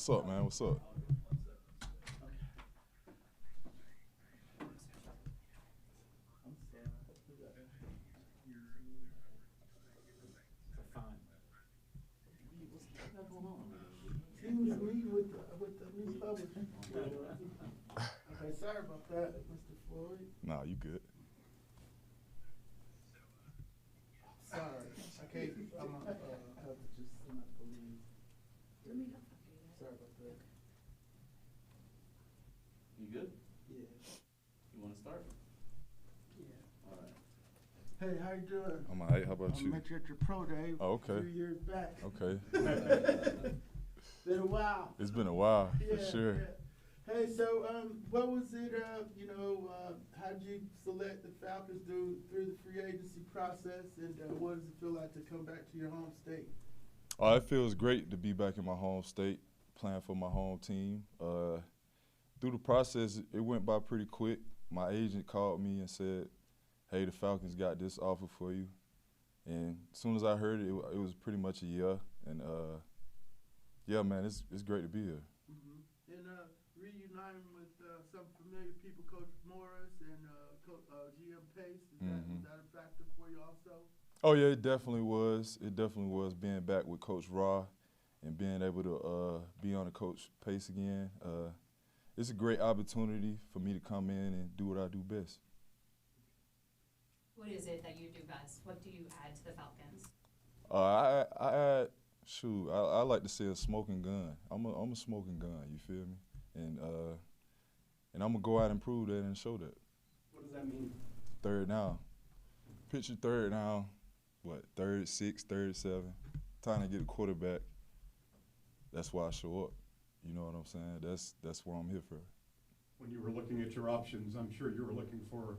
What's up, man? What's up? He was meeting with the new publisher. Okay, sorry about that, Mr. Floyd. Nah, you good. Sorry, I can't. I'm have to just I'm not believe. Sorry about that. You good? Yeah. You want to start? Yeah. All right. Hey, how you doing? I'm all right. How about I you? met you at your pro day. Oh, okay. A few years back. Okay. Been a while. It's been a while, Yeah, for sure. yeah. Hey, so what was it? How'd you select the Falcons through the free agency process, and what does it feel like to come back to your home state? Oh, it feels great to be back in my home state, playing for my home team. Through the process, it went by pretty quick. My agent called me and said, "Hey, the Falcons got this offer for you." And as soon as I heard it, it was pretty much a yeah. And yeah, man, it's great to be here. Mm-hmm. And reuniting with some familiar people, Coach Morris and GM Pace, was that a factor for you also? Oh yeah, it definitely was. It definitely was being back with Coach Raw and being able to be on the Coach Pace again. It's a great opportunity for me to come in and do what I do best. What is it that you do best? What do you add to the Falcons? I add, I like to say a smoking gun. I'm a smoking gun. You feel me? And I'm gonna go out and prove that and show that. What does that mean? Third down. Picture third down. What? Third, 6, third, 7. Time to get a quarterback. That's why I show up. You know what I'm saying? That's what I'm here for. When you were looking at your options, I'm sure you were looking for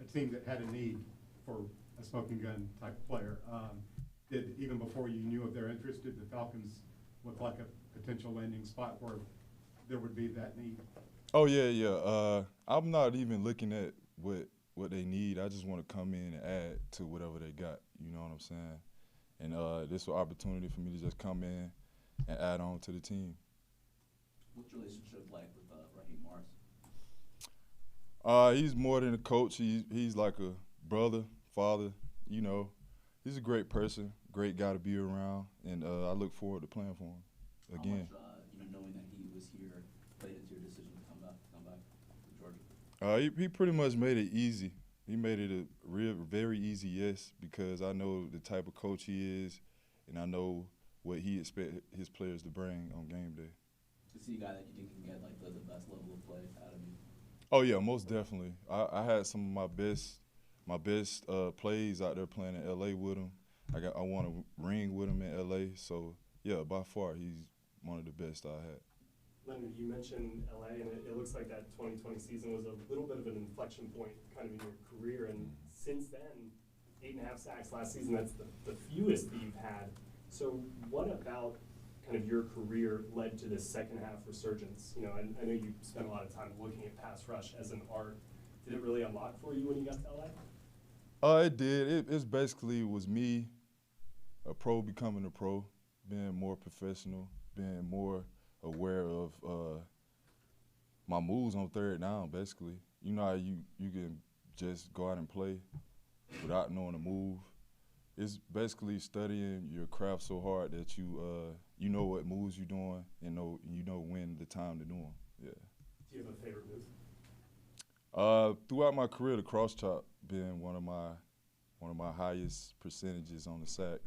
a team that had a need for a smoking gun type player. Did, even before you knew of their interest, did the Falcons look like a potential landing spot where there would be that need? Oh, yeah. I'm not even looking at what they need. I just want to come in and add to whatever they got. You know what I'm saying? And this was an opportunity for me to just come in and add on to the team. What's your relationship like with Raheem Morris? He's more than a coach. He's like a brother, father. You know, he's a great person, great guy to be around, and I look forward to playing for him again. How much, knowing that he was here, played into your decision to come back to Georgia? He pretty much made it easy. He made it a very easy yes, because I know the type of coach he is, and I know what he expects his players to bring on game day. To see a guy that you think can get like the best level of play out of you? Oh yeah, most definitely. I had some of my best plays out there playing in LA with him. I won a ring with him in LA, so yeah, by far he's one of the best I had. Leonard, you mentioned LA, and it looks like that 2020 season was a little bit of an inflection point kind of in your career, and since then, 8.5 sacks last season, that's the fewest that you've had. So what about kind of your career led to this second half resurgence? I know you spent a lot of time looking at pass rush as an art. Did it really unlock for you when you got to LA? It did. It basically was me, a pro becoming a pro, being more professional, being more aware of my moves on third down, basically. You know how you can just go out and play without knowing the move. It's basically studying your craft so hard that you know what moves you're doing and you know when the time to do them. Yeah. Do you have a favorite move? Throughout my career, the cross chop being one of my highest percentages on the sack.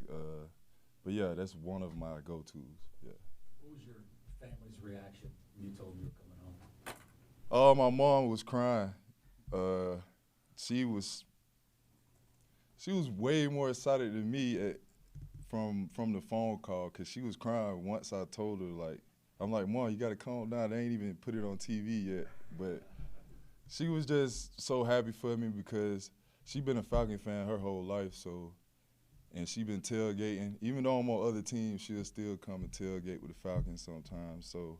But yeah, that's one of my go-tos. Yeah. What was your family's reaction when you told them you were coming home? My mom was crying. She was way more excited than me from the phone call, because she was crying once I told her, like, I'm like, Mom, you got to calm down. They ain't even put it on TV yet. But she was just so happy for me because she been a Falcon fan her whole life, and she been tailgating. Even though I'm on other teams, she'll still come and tailgate with the Falcons sometimes. So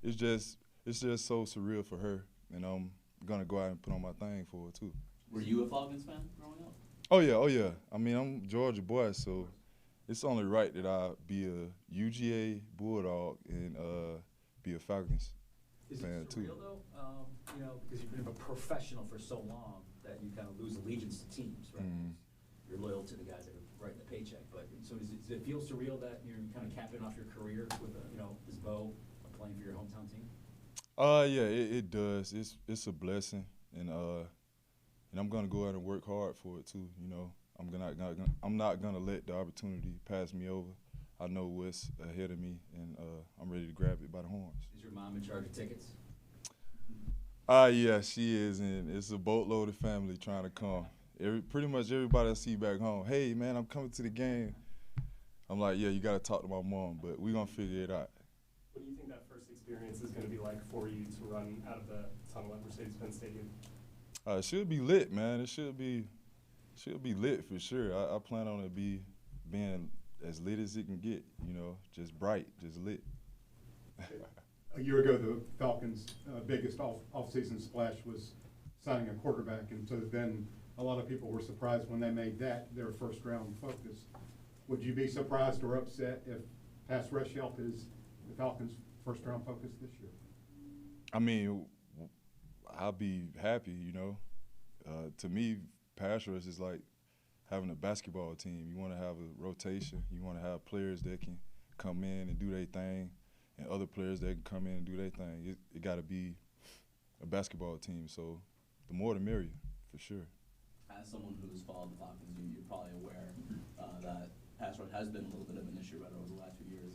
it's just so surreal for her, and I'm gonna go out and put on my thing for her too. Were you a Falcons fan growing up? Oh yeah. I mean, I'm a Georgia boy, so it's only right that I be a UGA Bulldog and Falcons Is fan it too. surreal though? You know, because you've been a professional for so long that you kind of lose allegiance to teams, right? Mhm. You're loyal to the guys that are writing the paycheck, but so does it feel surreal that you're kind of capping off your career with you know, this bow of playing for your hometown team? Yeah, it does. It's a blessing, and I'm gonna go out and work hard for it too. You know, I'm not gonna let the opportunity pass me over. I know what's ahead of me, and I'm ready to grab it by the horns. Is your mom in charge of tickets? Yeah, she is, and it's a boatload of family trying to come. Pretty much everybody I see back home, hey man, I'm coming to the game. I'm like, yeah, you gotta talk to my mom, but we gonna figure it out. What do you think that first experience is going to be like for you to run out of the tunnel at Mercedes-Benz Stadium? It should be lit, man. It should be lit for sure. I plan on it being as lit as it can get. You know, just bright, just lit. A year ago, the Falcons' biggest off-season splash was signing a quarterback, and so then a lot of people were surprised when they made that their first-round focus. Would you be surprised or upset if pass rush help is the Falcons' first-round focus this year? I mean, I'll be happy, you know. To me, pass rush is like having a basketball team. You want to have a rotation. You want to have players that can come in and do their thing, and other players that can come in and do their thing. It got to be a basketball team. So the more the merrier, for sure. As someone who's followed the Falcons, you're probably aware that pass rush has been a little bit of an issue right over the last few years.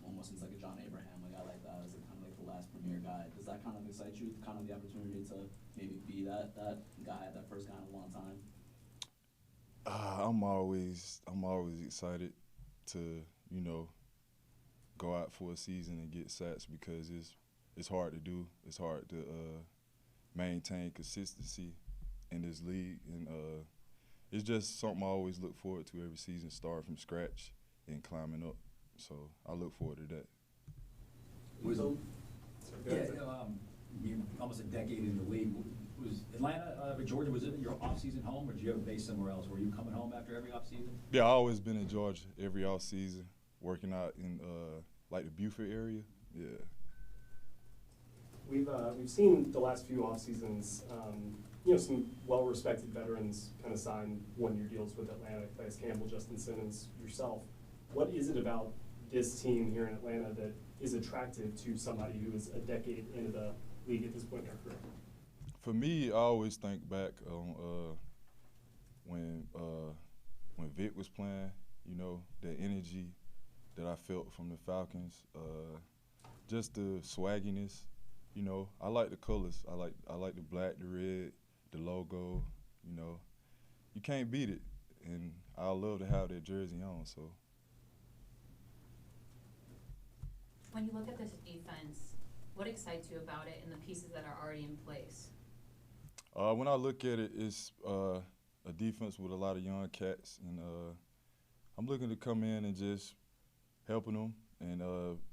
Almost since like a John Abraham, a guy like that is kind of like the last premier guy. Does that kind of excite you? Kind of the opportunity to maybe be that guy, that first guy in a long time. I'm always excited to, you know, go out for a season and get sacks because it's hard to do. It's hard to maintain consistency in this league, and it's just something I always look forward to every season, starting from scratch and climbing up. So I look forward to that. You're almost a decade in the league. Was Atlanta, Georgia, was it your off-season home, or did you have a base somewhere else? Were you coming home after every off-season? Yeah, I've always been in Georgia every off season, working out in like the Buford area. Yeah. We've seen the last few off seasons, you know, some well-respected veterans kind of sign one-year deals with Atlanta. Clay Campbell, Justin Simmons, yourself. What is it about this team here in Atlanta that is attractive to somebody who is a decade into the league at this point in their career? For me, I always think back on when Vic was playing. You know, the energy that I felt from the Falcons, just the swagginess. You know, I like the colors. I like the black, the red, the logo. You know, you can't beat it, and I love to have that jersey on. So. When you look at this defense, what excites you about it and the pieces that are already in place? When I look at it, it's a defense with a lot of young cats, and I'm looking to come in and just helping them, and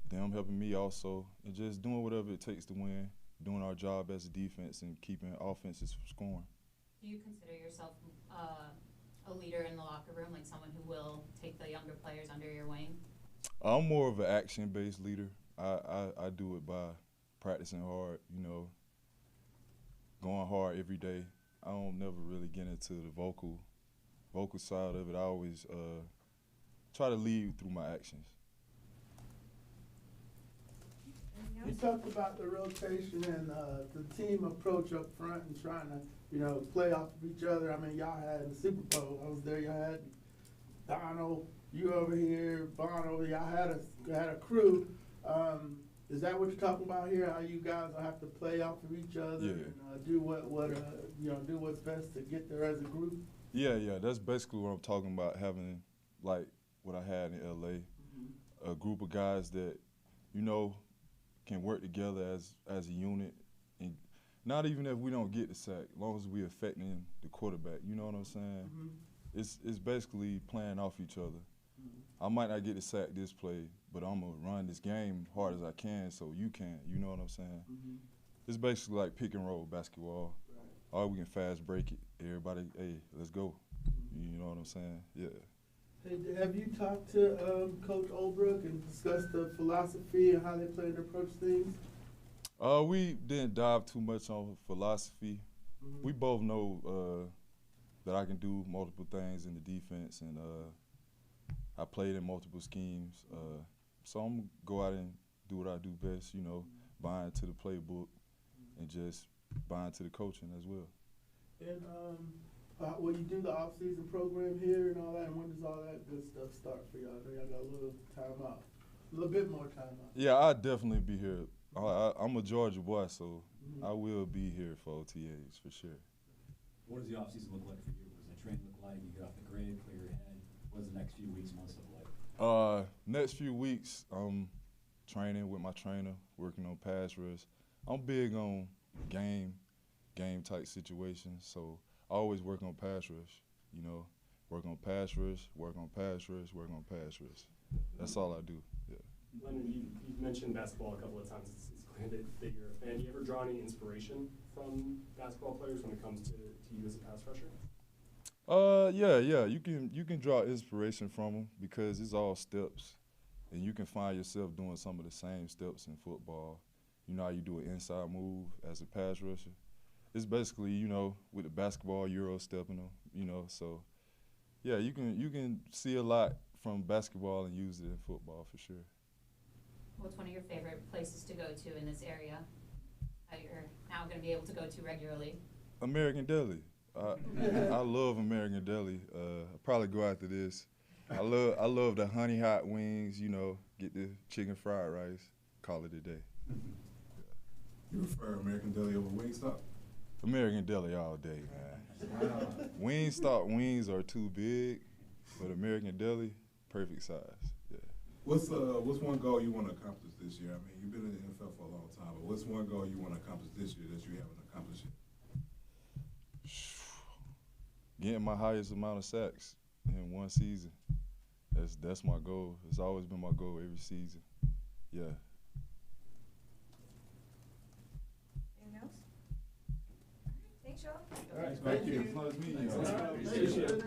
them helping me also, and just doing whatever it takes to win, doing our job as a defense and keeping offenses from scoring. Do you consider yourself a leader in the locker room, like someone who will take the younger players under your wing? I'm more of an action-based leader. I do it by practicing hard, you know, going hard every day. I don't never really get into the vocal side of it. I always try to lead through my actions. You talked about the rotation and the team approach up front and trying to, you know, play off of each other. I mean, y'all had the Super Bowl. I was there. Y'all had Donald, you over here, Bono. Y'all had a crew. Is that what you're talking about here? How you guys will have to play off of each other and do do what's best to get there as a group? Yeah. That's basically what I'm talking about. Having like what I had in LA, a group of guys that, you know, can work together as a unit, and not even if we don't get the sack, as long as we're affecting the quarterback. You know what I'm saying? Mm-hmm. It's basically playing off each other. I might not get the sack this play, but I'm going to run this game hard as I can so you can. You know what I'm saying? Mm-hmm. It's basically like pick and roll basketball. Right. Or we can fast break it. Everybody, hey, let's go. Mm-hmm. You know what I'm saying? Yeah. Hey, have you talked to Coach Olbrook and discussed the philosophy and how they plan to approach things? We didn't dive too much on philosophy. Mm-hmm. We both know that I can do multiple things in the defense, and I played in multiple schemes. So I'm gonna go out and do what I do best, you know, buy into the playbook and just buy into the coaching as well. And will you do the off-season program here and all that? And when does all that good stuff start for y'all? I know y'all got a little time out, a little bit more time out. Yeah, I'll definitely be here. I'm a Georgia boy, so I will be here for OTAs for sure. What does the offseason look like for you? What does the training look like? You get off the grid, clear your head. What does the next few weeks, months look like? Next few weeks, I'm training with my trainer, working on pass rush. I'm big on game type situations, so I always work on pass rush, you know, work on pass rush, work on pass rush, work on pass rush. That's all I do, yeah. Leonard, you've mentioned basketball a couple of times. It's clear that you're a fan. Do you ever draw any inspiration from basketball players when it comes to you as a pass rusher? Yeah. You can draw inspiration from them because it's all steps, and you can find yourself doing some of the same steps in football. You know how you do an inside move as a pass rusher. It's basically, you know, with the basketball, Euro stepping them, you know. So, yeah, you can see a lot from basketball and use it in football for sure. What's one of your favorite places to go to in this area that you're now going to be able to go to regularly? American Deli. I love American Deli. I'll probably go after this. I love the honey hot wings, you know, get the chicken fried rice, call it a day. You prefer American Deli over Wingstop? American Deli all day, man. Wingstop wings are too big, but American Deli, perfect size. Yeah. What's one goal you want to accomplish this year? I mean, you've been in the NFL for a long time, but what's one goal you want to accomplish this year that you haven't accomplished yet? Getting my highest amount of sacks in one season. That's my goal. It's always been my goal every season. Yeah. Anything else? All right, thanks, y'all. All right, thank you. It's nice meeting you. Thanks.